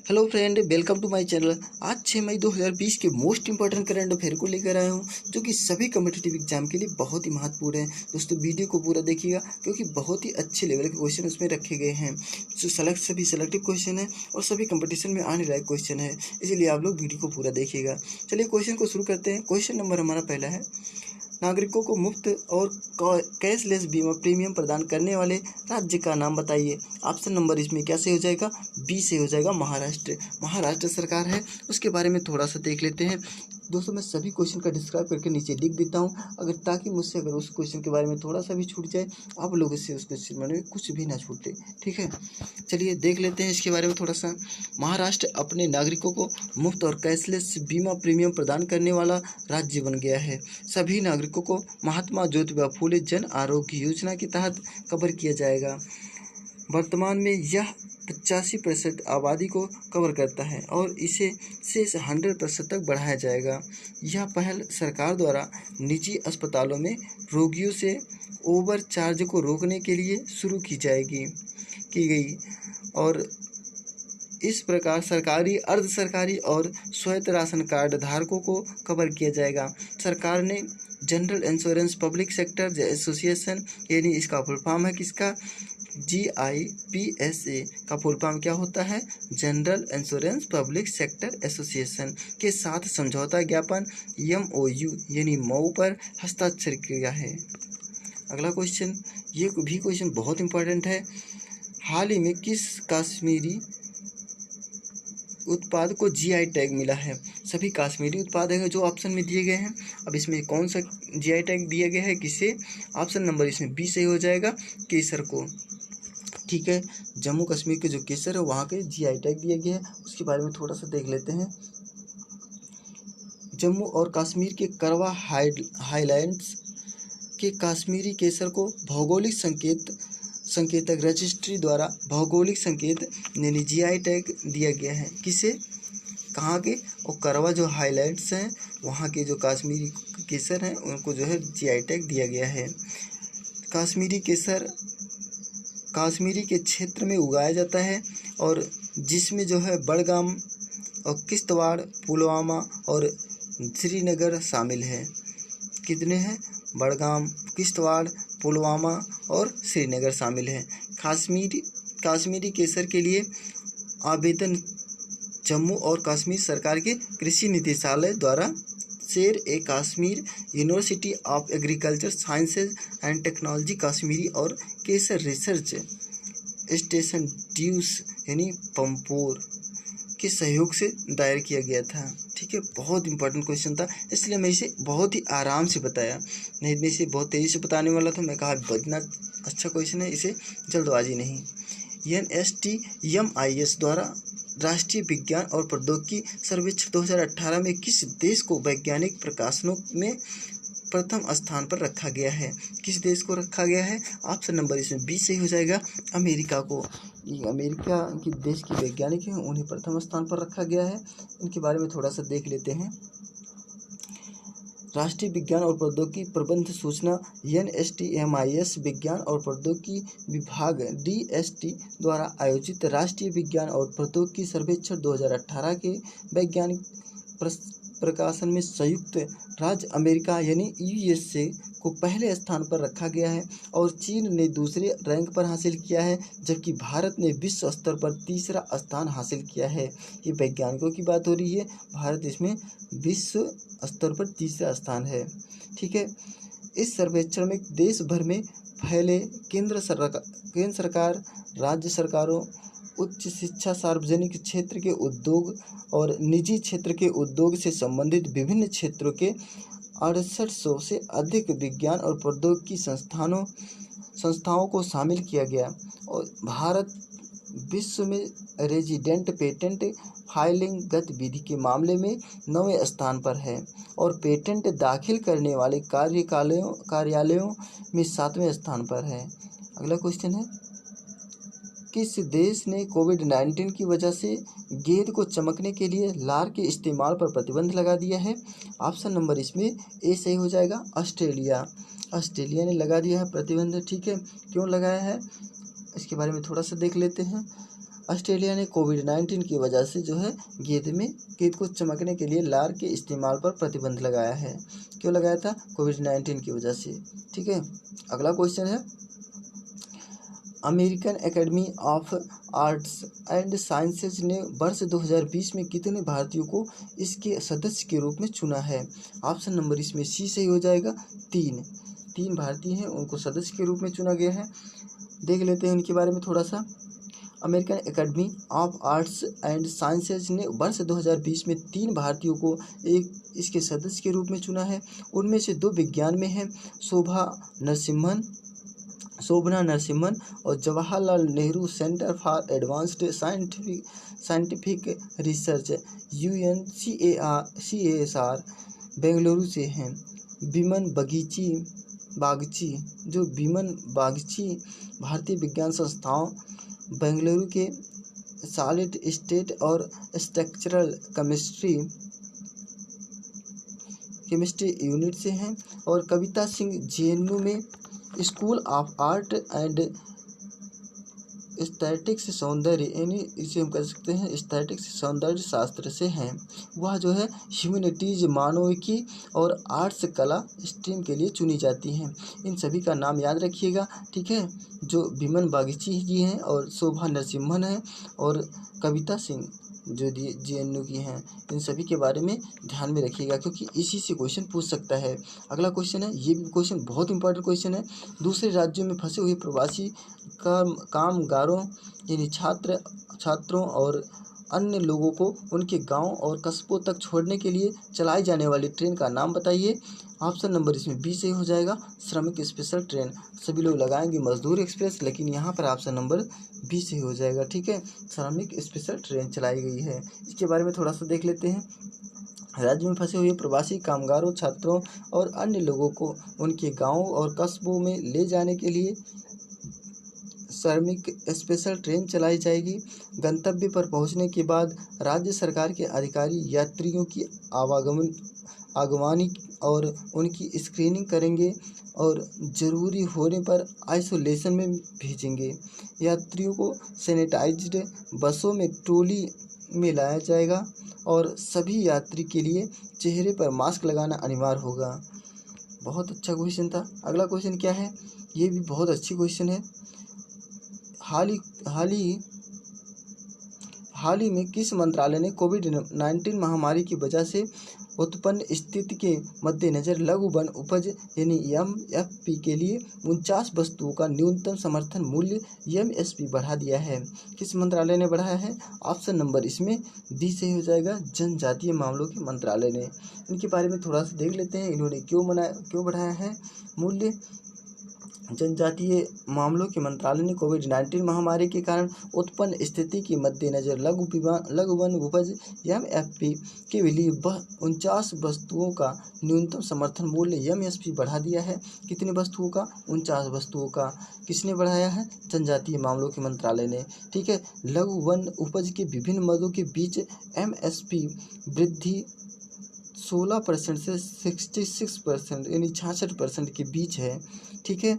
Hello friend, welcome to my channel. आज 6 मई 2020 के most important current affair को लेकर आया हूँ, जो कि सभी कम्पिटिटिव एग्जाम के लिए बहुत ही महत्वपूर्ण है। दोस्तों, वीडियो को पूरा देखिएगा क्योंकि बहुत ही अच्छे लेवल के क्वेश्चन उसमें रखे गए हैं, जो सभी सेलेक्टिव क्वेश्चन है और सभी कंपटीशन में आने लायक क्वेश्चन है। इसीलिए आप लोग वीडियो को पूरा देखिएगा। चलिए क्वेश्चन को शुरू करते हैं। क्वेश्चन नंबर हमारा पहला है, नागरिकों को मुफ्त और कैशलेस बीमा प्रीमियम प्रदान करने वाले राज्य का नाम बताइए। ऑप्शन नंबर इसमें क्या से हो जाएगा? बी से हो जाएगा, महाराष्ट्र। महाराष्ट्र सरकार है, उसके बारे में थोड़ा सा देख लेते हैं। दोस्तों, मैं सभी क्वेश्चन का डिस्क्राइब करके नीचे लिख देता हूँ, अगर ताकि मुझसे अगर उस क्वेश्चन के बारे में थोड़ा सा भी छूट जाए, आप लोगों से उस क्वेश्चन में कुछ भी ना छूटे। ठीक है, चलिए देख लेते हैं इसके बारे में थोड़ा सा। महाराष्ट्र अपने नागरिकों को मुफ्त और कैशलेस बीमा प्रीमियम प्रदान करने वाला राज्य बन गया है। सभी नागरिकों को महात्मा ज्योतिबा फूले जन आरोग्य योजना के तहत कवर किया जाएगा। वर्तमान में यह 85% आबादी को कवर करता है और इसे शेष 100% तक बढ़ाया जाएगा। यह पहल सरकार द्वारा निजी अस्पतालों में रोगियों से ओवर चार्ज को रोकने के लिए शुरू की गई और इस प्रकार सरकारी, अर्ध सरकारी और स्वायत्त राशन कार्ड धारकों को कवर किया जाएगा। सरकार ने general insurance public sector association, यानी इसका फुल फॉर्म है किसका? GIPSA का फुल फॉर्म क्या होता है? General insurance public sector association के साथ समझौता ज्ञापन MOU यानी मऊ पर हस्ताक्षर किया है। अगला क्वेश्चन, ये भी क्वेश्चन बहुत इंपॉर्टेंट है। हाल ही में किस कश्मीरी उत्पाद को GI टैग मिला है? सभी कश्मीरी उत्पाद है जो ऑप्शन में दिए गए हैं। अब इसमें कौन सा GI टैग दिया गया है, किसे? ऑप्शन नंबर इसमें बी सही हो जाएगा, केसर को। ठीक है, जम्मू कश्मीर के जो केसर है वहाँ के GI टैग दिया गया है, उसके बारे में थोड़ा सा देख लेते हैं। जम्मू और कश्मीर के करवा हाईलैंड्स के कश्मीरी केसर को भौगोलिक संकेतक रजिस्ट्री द्वारा भौगोलिक संकेत यानी GI टैग दिया गया है। किसे? कहाँ के? और करवा जो हाईलैंड्स हैं वहाँ के जो कश्मीरी केसर हैं उनको जो है GI टैग दिया गया है। कश्मीरी केसर कश्मीरी के क्षेत्र में उगाया जाता है और जिसमें जो है बड़गाम और किश्तवाड़, पुलवामा और श्रीनगर शामिल है। कितने हैं? बड़गाम, किश्तवाड़, पुलवामा और श्रीनगर शामिल है। कश्मीरी केसर के लिए आवेदन जम्मू और कश्मीर सरकार के कृषि निदेशालय द्वारा Sher e Kashmir, university of agriculture sciences and technology Kashmiri और केसर रिसर्च स्टेशन ड्यूस यानी पंपोर के सहयोग से दायर किया गया था। ठीक है, बहुत इंपॉर्टेंट क्वेश्चन था, इसलिए मैं इसे बहुत ही आराम से बताया, नहीं मैं इसे बहुत तेज़ी से बताने वाला था। मैं कहा इतना अच्छा क्वेश्चन है, इसे जल्दबाजी नहीं। NSTMIS द्वारा राष्ट्रीय विज्ञान और प्रौद्योगिकी सर्वेक्षण 2018 में किस देश को वैज्ञानिक प्रकाशनों में प्रथम स्थान पर रखा गया है? किस देश को रखा गया है? ऑप्शन नंबर इसमें बी सही हो जाएगा, अमेरिका को। अमेरिका के देश के वैज्ञानिक हैं, उन्हें प्रथम स्थान पर रखा गया है। इनके बारे में थोड़ा सा देख लेते हैं। राष्ट्रीय विज्ञान और प्रौद्योगिकी प्रबंध सूचना NSTMIS विज्ञान और प्रौद्योगिकी विभाग DST द्वारा आयोजित राष्ट्रीय विज्ञान और प्रौद्योगिकी सर्वेक्षण 2018 के वैज्ञानिक प्रकाशन में संयुक्त राज्य अमेरिका यानी USA को पहले स्थान पर रखा गया है और चीन ने दूसरे रैंक पर हासिल किया है, जबकि भारत ने विश्व स्तर पर तीसरा स्थान हासिल किया है। ये वैज्ञानिकों की बात हो रही है, भारत इसमें विश्व स्तर पर तीसरा स्थान है। ठीक है, इस सर्वेक्षण में देश भर में फैले केंद्र सरकार, राज्य सरकारों, उच्च शिक्षा, सार्वजनिक क्षेत्र के उद्योग और निजी क्षेत्र के उद्योग से संबंधित विभिन्न क्षेत्रों के 6800 से अधिक विज्ञान और प्रौद्योगिकी संस्थाओं को शामिल किया गया और भारत विश्व में रेजिडेंट पेटेंट फाइलिंग गतिविधि के मामले में 9वें स्थान पर है और पेटेंट दाखिल करने वाले कार्यालयों में 7वें स्थान पर है। अगला क्वेश्चन है, किस देश ने कोविड-19 की वजह से गेंद को चमकने के लिए लार के इस्तेमाल पर प्रतिबंध लगा दिया है? ऑप्शन नंबर इसमें ए सही हो जाएगा, ऑस्ट्रेलिया ने लगा दिया है प्रतिबंध। ठीक है, क्यों लगाया है इसके बारे में थोड़ा सा देख लेते हैं। ऑस्ट्रेलिया ने कोविड-19 की वजह से जो है गेंद को चमकने के लिए लार के इस्तेमाल पर प्रतिबंध लगाया है। क्यों लगाया था? कोविड-19 की वजह से। ठीक है, अगला क्वेश्चन है, American academy of arts and sciences ने वर्ष 2020 में कितने भारतीयों को इसके सदस्य के रूप में चुना है? ऑप्शन नंबर इसमें सी सही हो जाएगा, 3 भारतीय हैं, उनको सदस्य के रूप में चुना गया है। देख लेते हैं उनके बारे में थोड़ा सा। American academy of arts and sciences ने वर्ष 2020 में 3 भारतीयों को इसके सदस्य के रूप में चुना है। उनमें से 2 विज्ञान में हैं, शोभना नरसिम्हन और Jawaharlal Nehru centre for advanced scientific research UNCASR Bengaluru से हैं। बिमन बागची भारतीय विज्ञान संस्थाओं बेंगलुरु के सॉलिड स्टेट और स्ट्रक्चरल केमिस्ट्री यूनिट से हैं। और कविता सिंह JNU में school of art and aesthetics सौंदर्य, यानी इसे हम कह सकते हैं एस्थेटिक्स सौंदर्य शास्त्र से हैं। वह जो है ह्यूमैनिटीज मानविकी और आर्ट्स कला स्ट्रीम के लिए चुनी जाती हैं। इन सभी का नाम याद रखिएगा, ठीक है। जो बिमन बागची जी हैं और शोभा नरसिम्हन हैं और कविता सिंह जो JNU की हैं, इन सभी के बारे में ध्यान में रखिएगा क्योंकि इसी से क्वेश्चन पूछ सकता है। अगला क्वेश्चन है, ये भी क्वेश्चन बहुत इंपॉर्टेंट क्वेश्चन है। दूसरे राज्यों में फंसे हुए प्रवासी कामगारों यानी छात्रों और अन्य लोगों को उनके गांव और कस्बों तक छोड़ने के लिए चलाई जाने वाली ट्रेन का नाम बताइए। ऑप्शन नंबर इसमें बी सही हो जाएगा, श्रमिक स्पेशल ट्रेन। सभी लोग लगाएंगे मजदूर एक्सप्रेस, लेकिन यहाँ पर ऑप्शन नंबर बी सही हो जाएगा, ठीक है। श्रमिक स्पेशल ट्रेन चलाई गई है। इसके बारे में थोड़ा सा देख लेते हैं। राज्य में फंसे हुए प्रवासी कामगारों, छात्रों और अन्य लोगों को उनके गाँव और कस्बों में ले जाने के लिए श्रमिक स्पेशल ट्रेन चलाई जाएगी। गंतव्य पर पहुंचने के बाद राज्य सरकार के अधिकारी यात्रियों की आगवानी और उनकी स्क्रीनिंग करेंगे और ज़रूरी होने पर आइसोलेशन में भेजेंगे। यात्रियों को सैनिटाइज्ड बसों में ट्रॉली में लाया जाएगा और सभी यात्री के लिए चेहरे पर मास्क लगाना अनिवार्य होगा। बहुत अच्छा क्वेश्चन था। अगला क्वेश्चन क्या है, ये भी बहुत अच्छी क्वेश्चन है। हाल ही में किस मंत्रालय ने कोविड-19 महामारी की वजह से उत्पन्न स्थिति के मद्देनजर लघु वन उपज यानी MFP के लिए 49 वस्तुओं का न्यूनतम समर्थन मूल्य MSP बढ़ा दिया है? किस मंत्रालय ने बढ़ाया है? ऑप्शन नंबर इसमें डी से हो जाएगा, जनजातीय मामलों के मंत्रालय ने। इनके बारे में थोड़ा सा देख लेते हैं, इन्होंने क्यों बढ़ाया है मूल्य। जनजातीय मामलों के मंत्रालय ने कोविड-19 महामारी के कारण उत्पन्न स्थिति के मद्देनजर लघु वन उपज MFP के लिए 49 वस्तुओं का न्यूनतम समर्थन मूल्य MSP बढ़ा दिया है। कितनी वस्तुओं का? 49 वस्तुओं का। किसने बढ़ाया है? जनजातीय मामलों के मंत्रालय ने, ठीक है। लघु वन उपज के विभिन्न मदों के बीच MSP वृद्धि 16% से 66% यानी 66% के बीच है, ठीक है।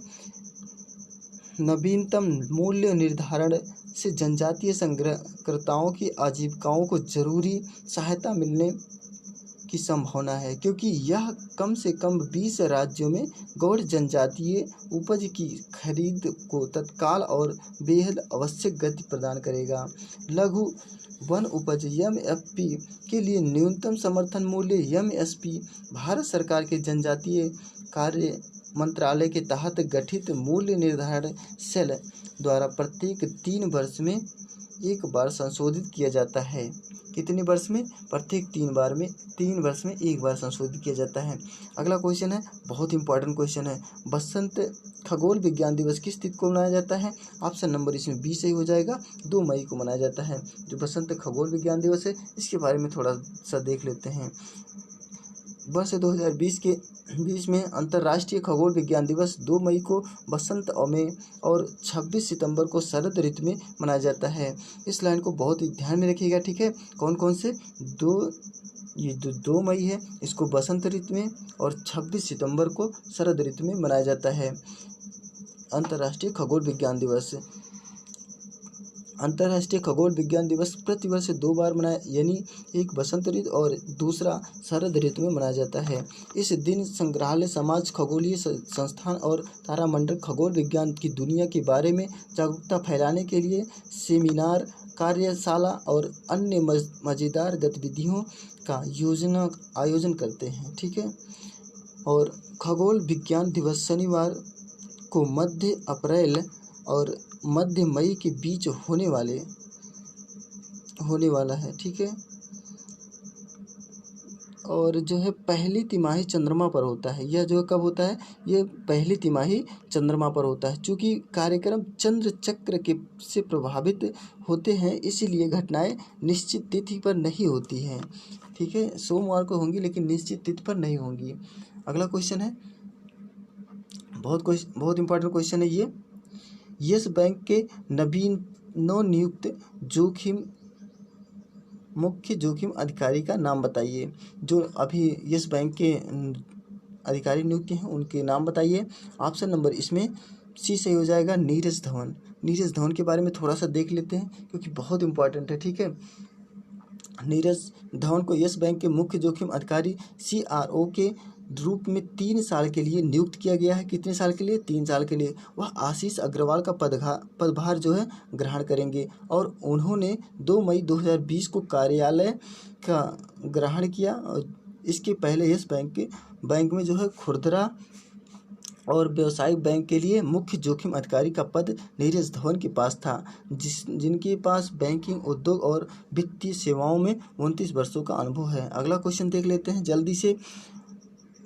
नवीनतम मूल्य निर्धारण से जनजातीय संग्रहकर्ताओं की आजीविकाओं को जरूरी सहायता मिलने की संभावना है क्योंकि यह कम से कम 20 राज्यों में गौड़ जनजातीय उपज की खरीद को तत्काल और बेहद आवश्यक गति प्रदान करेगा। लघु वन उपज MFP के लिए न्यूनतम समर्थन मूल्य MSP भारत सरकार के जनजातीय कार्य मंत्रालय के तहत गठित मूल्य निर्धारण सेल द्वारा प्रत्येक 3 वर्ष में एक बार संशोधित किया जाता है। कितने वर्ष में? प्रत्येक 3 वर्ष में एक बार संशोधित किया जाता है। अगला क्वेश्चन है, बहुत इंपॉर्टेंट क्वेश्चन है। बसंत खगोल विज्ञान दिवस किस तिथि को मनाया जाता है? ऑप्शन नंबर इसमें बी सही हो जाएगा, 2 मई को मनाया जाता है। जो बसंत खगोल विज्ञान दिवस है, इसके बारे में थोड़ा सा देख लेते हैं। वर्ष 2020 में अंतर्राष्ट्रीय खगोल विज्ञान दिवस 2 मई को बसंत में और 26 सितंबर को शरद ऋतु में मनाया जाता है। इस लाइन को बहुत ही ध्यान में रखिएगा, ठीक है। कौन कौन से? ये 2 मई है, इसको बसंत ऋतु में, और 26 सितंबर को शरद ऋतु में मनाया जाता है अंतर्राष्ट्रीय खगोल विज्ञान दिवस। अंतर्राष्ट्रीय खगोल विज्ञान दिवस प्रतिवर्ष 2 बार मनाया, यानी एक बसंत ऋतु और दूसरा शरद ऋतु में मनाया जाता है। इस दिन संग्रहालय, समाज, खगोलीय संस्थान और तारामंडल खगोल विज्ञान की दुनिया के बारे में जागरूकता फैलाने के लिए सेमिनार, कार्यशाला और अन्य मज़ेदार गतिविधियों का आयोजन करते हैं। ठीक है। और खगोल विज्ञान दिवस शनिवार को मध्य अप्रैल और मध्य मई के बीच होने वाला है। ठीक है। और जो है पहली तिमाही चंद्रमा पर होता है। यह जो कब होता है, ये पहली तिमाही चंद्रमा पर होता है। चूँकि कार्यक्रम चंद्र चक्र के से प्रभावित होते हैं, इसीलिए घटनाएं निश्चित तिथि पर नहीं होती हैं। ठीक है। सोमवार को होंगी लेकिन निश्चित तिथि पर नहीं होंगी। अगला क्वेश्चन है, बहुत इंपॉर्टेंट क्वेश्चन है ये। यस बैंक के नवनियुक्त मुख्य जोखिम अधिकारी का नाम बताइए। जो अभी यस बैंक के अधिकारी नियुक्त हैं उनके नाम बताइए। ऑप्शन नंबर इसमें सी सही हो जाएगा, नीरज धवन। नीरज धवन के बारे में थोड़ा सा देख लेते हैं क्योंकि बहुत इंपॉर्टेंट है। ठीक है। नीरज धवन को यस बैंक के मुख्य जोखिम अधिकारी CRO के रूप में 3 साल के लिए नियुक्त किया गया है। कितने साल के लिए? 3 साल के लिए। वह आशीष अग्रवाल का पदभार जो है ग्रहण करेंगे और उन्होंने 2 मई 2020 को कार्यालय का ग्रहण किया। और इसके पहले यस बैंक में जो है खुदरा और व्यवसायिक बैंक के लिए मुख्य जोखिम अधिकारी का पद नीरज धवन के पास था, जिनके पास बैंकिंग, उद्योग और वित्तीय सेवाओं में 29 वर्षों का अनुभव है। अगला क्वेश्चन देख लेते हैं जल्दी से।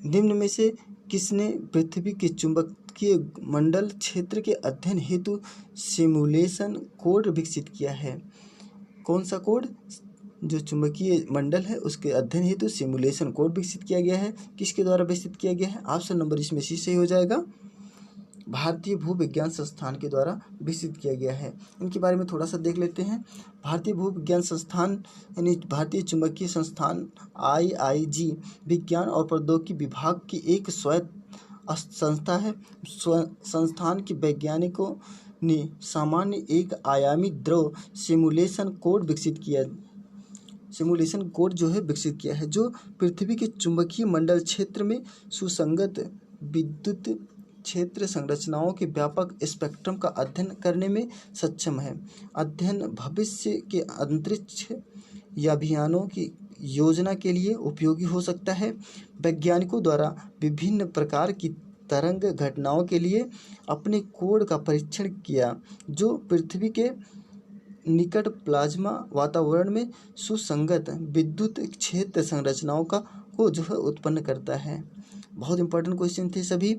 निम्न में से किसने पृथ्वी के चुंबकीय मंडल क्षेत्र के अध्ययन हेतु सिमुलेशन कोड विकसित किया है? कौन सा कोड? जो चुंबकीय मंडल है उसके अध्ययन हेतु सिमुलेशन कोड विकसित किया गया है। किसके द्वारा विकसित किया गया है? ऑप्शन नंबर इसमें सी सही हो जाएगा, भारतीय भूविज्ञान संस्थान के द्वारा विकसित किया गया है। इनके बारे में थोड़ा सा देख लेते हैं। भारतीय भूविज्ञान संस्थान यानी भारतीय चुंबकीय संस्थान IIG विज्ञान और प्रौद्योगिकी विभाग की एक स्वायत्त संस्था है। संस्थान के वैज्ञानिकों ने सामान्य एक आयामी द्रव सिमुलेशन कोड विकसित किया है जो पृथ्वी के चुंबकीय मंडल क्षेत्र में सुसंगत विद्युत क्षेत्र संरचनाओं के व्यापक स्पेक्ट्रम का अध्ययन करने में सक्षम है। अध्ययन भविष्य के अंतरिक्ष या अभियानों की योजना के लिए उपयोगी हो सकता है। वैज्ञानिकों द्वारा विभिन्न प्रकार की तरंग घटनाओं के लिए अपने कोड का परीक्षण किया जो पृथ्वी के निकट प्लाज्मा वातावरण में सुसंगत विद्युत क्षेत्र संरचनाओं को जो है उत्पन्न करता है। बहुत इंपॉर्टेंट क्वेश्चन थे सभी।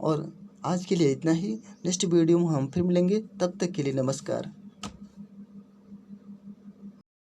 और आज के लिए इतना ही। नेक्स्ट वीडियो में हम फिर मिलेंगे, तब तक के लिए नमस्कार।